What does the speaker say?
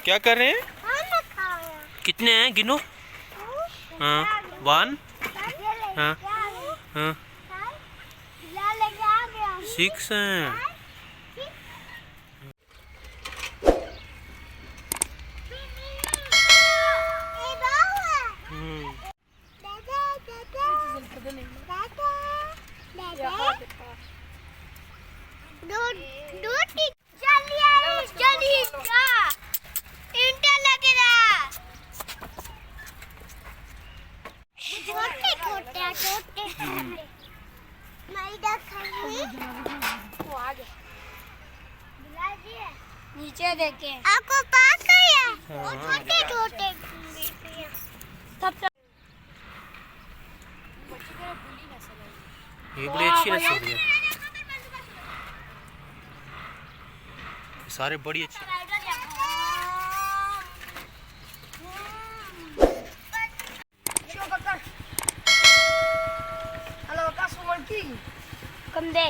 क्या कर रहे हैं? कितने हैं गिनो? हाँ 1 हाँ हाँ 6 हैं। नीचे देखे आपको पास है वो छोटे छोटे ये बड़ी अच्छी नस्ल है, सारे बड़ी अच्छी। हेलो कम दे